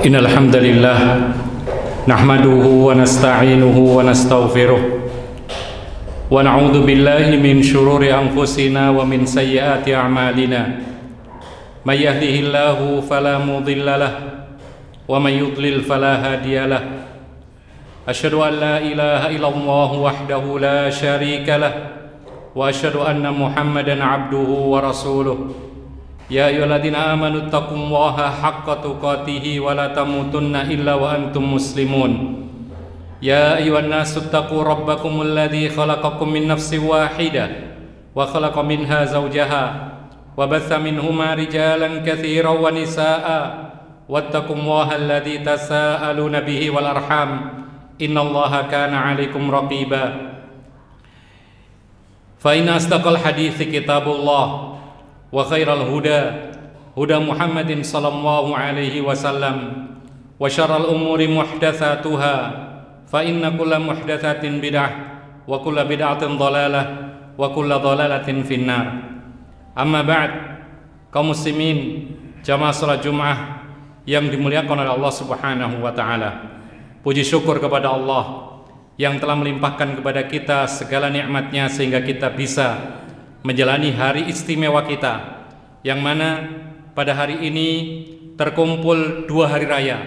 Innal hamdalillah nahmaduhu wa nasta'inuhu wa nastaghfiruh wa na'udzu billahi min shururi anfusina wa min sayyiati a'malina may yahdihillahu fala mudilla lahu wa may yudlil fala hadiya lahu asyhadu an la ilaha illallah wahdahu la syarika lahu wa asyhadu anna muhammadan abduhu wa rasuluh. Ya ayyuhalladzina amanu taqullaha haqqa tuqatih wa la tamutunna illa wa antum muslimun. Ya ayyuhan nasu taqu rabbakumul ladzi khalaqakum min nafsin wahidah wa khalaqa minha zawjaha wa batha minhuma rijalan katsiran wa nisaa'a wattaqullaha alladzi tasaaluna bihi wal arham innallaha kana 'alaikum raqiba. Fa inna asdaqal hadithi kitabullah wa khairal huda Muhammadin sallallahu alaihi wasallam wa syarral umuri muhdatsatuha fa inna kulla muhdatsatin bid'ah wa kulla bid'atin dhalalah wa kulla dhalalatin finnar. Amma ba'd, kaum muslimin jamaah salat Jumat yang dimuliakan oleh Allah Subhanahu wa taala. Puji syukur kepada Allah yang telah melimpahkan kepada kita segala nikmat-Nya sehingga kita bisa menjalani hari istimewa kita, yang mana pada hari ini terkumpul dua hari raya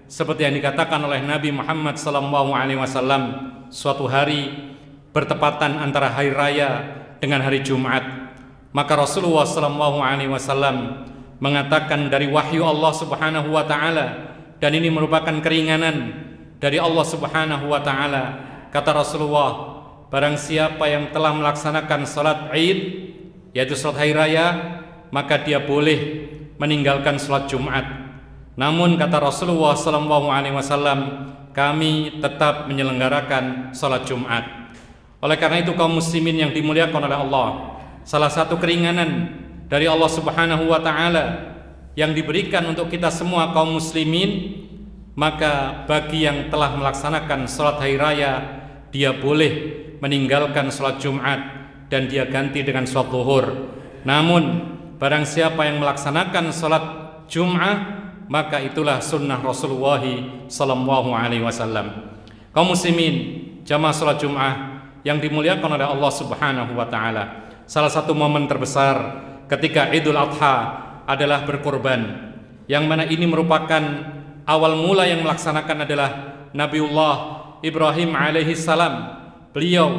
seperti yang dikatakan oleh Nabi Muhammad SAW. Suatu hari bertepatan antara hari raya dengan hari Jumat, maka Rasulullah SAW mengatakan dari wahyu Allah Subhanahu wa taala, dan ini merupakan keringanan dari Allah Subhanahu wa taala. Kata Rasulullah, barang siapa yang telah melaksanakan salat Id, yaitu salat hari raya, maka dia boleh meninggalkan salat Jumat. Namun kata Rasulullah SAW, kami tetap menyelenggarakan salat Jumat. Oleh karena itu kaum muslimin yang dimuliakan oleh Allah, salah satu keringanan dari Allah Subhanahu wa taala yang diberikan untuk kita semua kaum muslimin, maka bagi yang telah melaksanakan salat hari raya, dia boleh meninggalkan sholat Jumat dan dia ganti dengan sholat zuhur. Namun barang siapa yang melaksanakan sholat Jumat, maka itulah sunnah Rasulullah SAW. Kaum muslimin jamaah sholat Jumat yang dimuliakan oleh Allah Subhanahu wa taala, salah satu momen terbesar ketika Idul Adha adalah berkurban, yang mana ini merupakan awal mula yang melaksanakan adalah Nabiullah Ibrahim alaihi salam. Beliau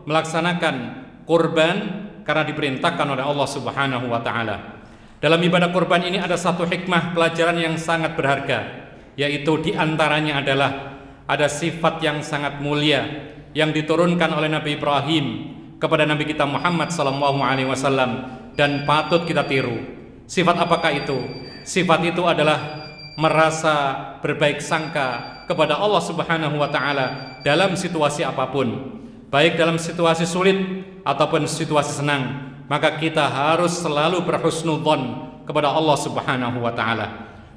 melaksanakan kurban karena diperintahkan oleh Allah Subhanahu wa taala. Dalam ibadah kurban ini ada satu hikmah pelajaran yang sangat berharga, yaitu diantaranya adalah ada sifat yang sangat mulia yang diturunkan oleh Nabi Ibrahim kepada Nabi kita Muhammad SAW dan patut kita tiru. Sifat apakah itu? Sifat itu adalah merasa berbaik sangka kepada Allah Subhanahu wa taala dalam situasi apapun, baik dalam situasi sulit ataupun situasi senang, maka kita harus selalu berhusnudzon kepada Allah Subhanahu wa taala.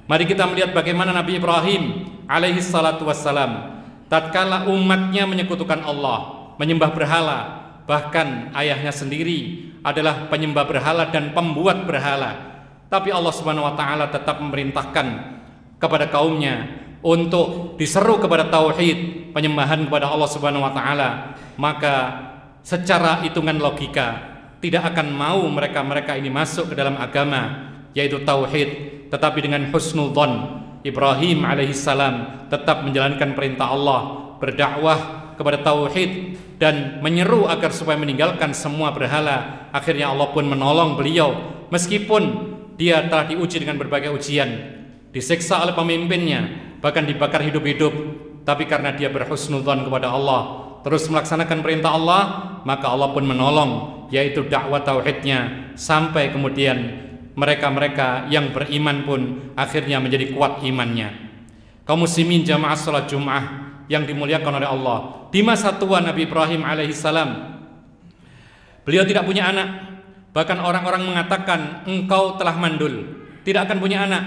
Mari kita melihat bagaimana Nabi Ibrahim alaihi salatu wassalam tatkala umatnya menyekutukan Allah, menyembah berhala, bahkan ayahnya sendiri adalah penyembah berhala dan pembuat berhala, tapi Allah Subhanahu wa taala tetap memerintahkan kepada kaumnya untuk diseru kepada tauhid, penyembahan kepada Allah Subhanahu wa taala. Maka secara hitungan logika tidak akan mau mereka ini masuk ke dalam agama yaitu tauhid, tetapi dengan husnudzon Ibrahim alaihissalam tetap menjalankan perintah Allah, berdakwah kepada tauhid dan menyeru agar supaya meninggalkan semua berhala. Akhirnya Allah pun menolong beliau meskipun dia telah diuji dengan berbagai ujian, disiksa oleh pemimpinnya, bahkan dibakar hidup-hidup, tapi karena dia berhusnudzon kepada Allah, terus melaksanakan perintah Allah, maka Allah pun menolong, yaitu dakwah tauhidnya, sampai kemudian mereka-mereka yang beriman pun akhirnya menjadi kuat imannya. Kaum muslimin jamaah salat Jumat yang dimuliakan oleh Allah, di masa tua Nabi Ibrahim alaihissalam, beliau tidak punya anak. Bahkan orang-orang mengatakan engkau telah mandul, tidak akan punya anak.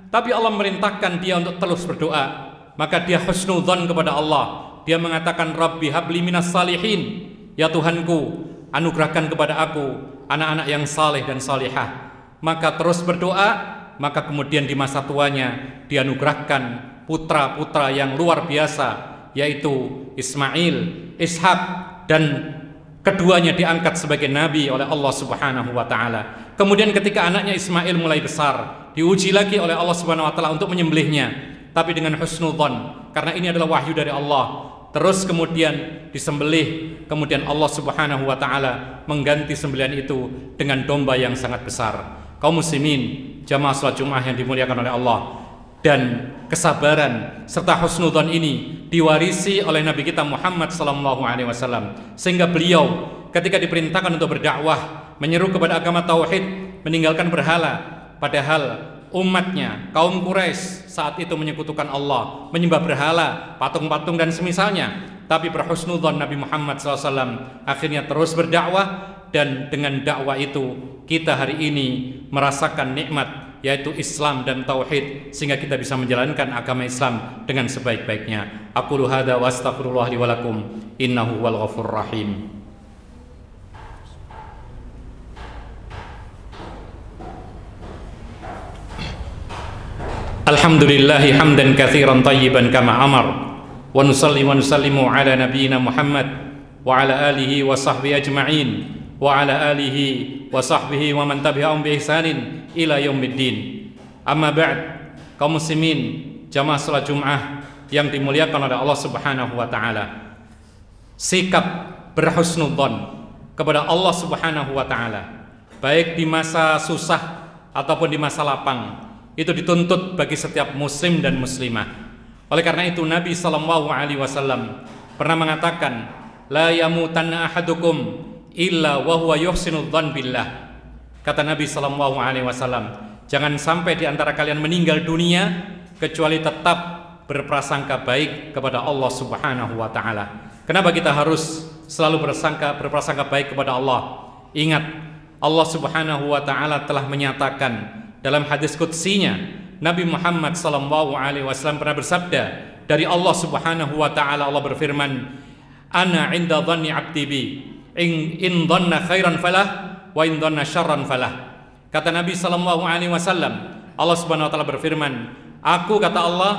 Tapi Allah memerintahkan dia untuk terus berdoa. Maka dia husnudzon kepada Allah. Dia mengatakan, Rabbi habli minas salihin, ya Tuhanku, anugerahkan kepada aku anak-anak yang saleh dan salihah. Maka terus berdoa maka kemudian di masa tuanya dianugerahkan putra-putra yang luar biasa, yaitu Ismail, Ishak, dan keduanya diangkat sebagai nabi oleh Allah Subhanahu wa taala. Kemudian ketika anaknya Ismail mulai besar, diuji lagi oleh Allah Subhanahu wa taala untuk menyembelihnya, tapi dengan husnudzon, karena ini adalah wahyu dari Allah. Terus kemudian disembelih, kemudian Allah Subhanahu wa taala mengganti sembelihan itu dengan domba yang sangat besar. Kaum muslimin, jamaah salat Jumat yang dimuliakan oleh Allah, dan kesabaran serta husnudzon ini diwarisi oleh Nabi kita Muhammad sallallahu alaihi wasallam, sehingga beliau ketika diperintahkan untuk berdakwah, menyeru kepada agama tauhid, meninggalkan berhala, padahal umatnya kaum Quraisy saat itu menyekutukan Allah, menyembah berhala, patung-patung dan semisalnya, tapi berhusnudzon Nabi Muhammad SAW akhirnya terus berdakwah, dan dengan dakwah itu kita hari ini merasakan nikmat, yaitu Islam dan tauhid, sehingga kita bisa menjalankan agama Islam dengan sebaik-baiknya. Aqulu hadza wa astaghfirullah li wa lakum innahu wal ghafurur rahim. Alhamdulillahi hamdan katsiran tayyiban kama amar, wa nusalli wa nusallimu ala nabiyyina Muhammad wa ala alihi wa sahbihi ajma'in wa ala alihi wa sahbihi wa man tabi'ahum bi ihsanin ila yaumiddin. Amma ba'd, kaum muslimin jamaah salat Jumat yang dimuliakan oleh Allah Subhanahu wa taala. Sikap berhusnudzon kepada Allah Subhanahu wa taala, baik di masa susah ataupun di masa lapang, itu dituntut bagi setiap muslim dan muslimah. Oleh karena itu Nabi sallallahu alaihi wasallam pernah mengatakan, la yamutanna ahadukum illa wa huwa yuhsinu dzan billah. Kata Nabi sallallahu alaihi wasallam, jangan sampai di antara kalian meninggal dunia kecuali tetap berprasangka baik kepada Allah Subhanahu wa taala. Kenapa kita harus selalu berprasangka baik kepada Allah? Ingat, Allah Subhanahu wa taala telah menyatakan dalam hadis qudsinya, Nabi Muhammad sallallahu alaihi wasallam pernah bersabda, dari Allah Subhanahu wa taala Allah berfirman, ana 'inda dhanni 'abdi bi, in dhanna khairan falah wa in dhanna syarran falah. Kata Nabi sallallahu alaihi wasallam, Allah Subhanahu wa taala berfirman, aku, kata Allah,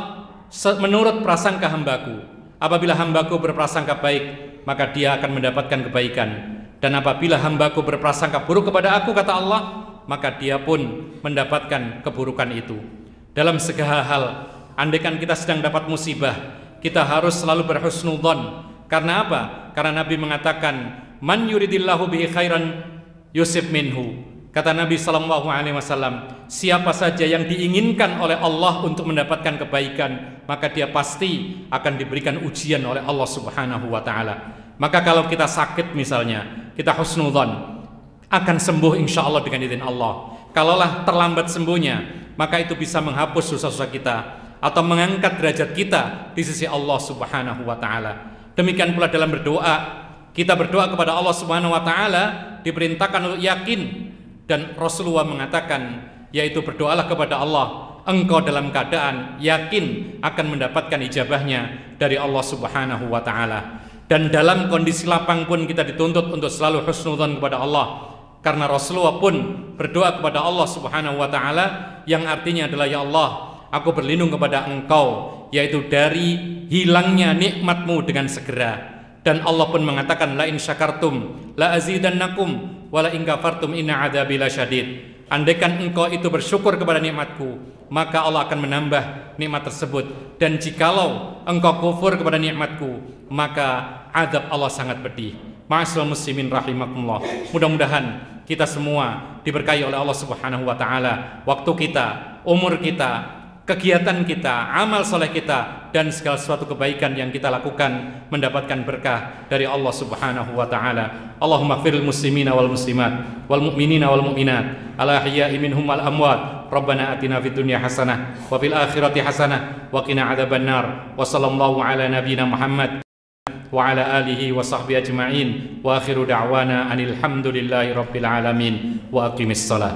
menurut prasangka hambaku, apabila hambaku berprasangka baik, maka dia akan mendapatkan kebaikan, dan apabila hambaku berprasangka buruk kepada aku, kata Allah, maka dia pun mendapatkan keburukan itu. Dalam segala hal, andaikan kita sedang dapat musibah, kita harus selalu berhusnudzon. Karena apa? Karena Nabi mengatakan, man yuridillahu bihi khairan yusib minhu. Kata Nabi sallallahu alaihi wasallam, siapa saja yang diinginkan oleh Allah untuk mendapatkan kebaikan, maka dia pasti akan diberikan ujian oleh Allah Subhanahu wa taala. Maka kalau kita sakit misalnya, kita husnudzon, akan sembuh insya Allah dengan izin Allah. Kalaulah terlambat sembuhnya, maka itu bisa menghapus dosa-dosa kita atau mengangkat derajat kita di sisi Allah Subhanahu wa taala. Demikian pula dalam berdoa, kita berdoa kepada Allah Subhanahu wa taala diperintahkan untuk yakin, dan Rasulullah mengatakan, yaitu berdoalah kepada Allah engkau dalam keadaan yakin akan mendapatkan ijabahnya dari Allah Subhanahu wa taala. Dan dalam kondisi lapang pun kita dituntut untuk selalu husnudzon kepada Allah. Karena Rasulullah pun berdoa kepada Allah Subhanahu wa taala yang artinya adalah, ya Allah, aku berlindung kepada engkau, yaitu dari hilangnya nikmatmu dengan segera. Dan Allah pun mengatakan, la in syakartum la azidannakum wa la in kafartum inna adzabi lasyadid. Andaikan engkau itu bersyukur kepada nikmatku, maka Allah akan menambah nikmat tersebut, dan jikalau engkau kufur kepada nikmatku, maka azab Allah sangat pedih. Ma'asyiral muslimin rahimakumullah. Mudah-mudahan kita semua diberkahi oleh Allah Subhanahu wa taala, waktu kita, umur kita, kegiatan kita, amal soleh kita, dan segala sesuatu kebaikan yang kita lakukan mendapatkan berkah dari Allah Subhanahu wa taala. Allahumma ighfiril muslimina wal muslimat wal mu'minina wal mu'minat al ahya'i minhum wal amwat. Rabbana atina fid dunya hasanah wa fil akhirati hasanah wa qina adzabannar. Wa sallallahu ala nabiyyina Muhammad wa ala alihi wa sahbihi ajma'in wa akhiru da'wana anil hamdulillahi rabbil alamin wa aqimis salat.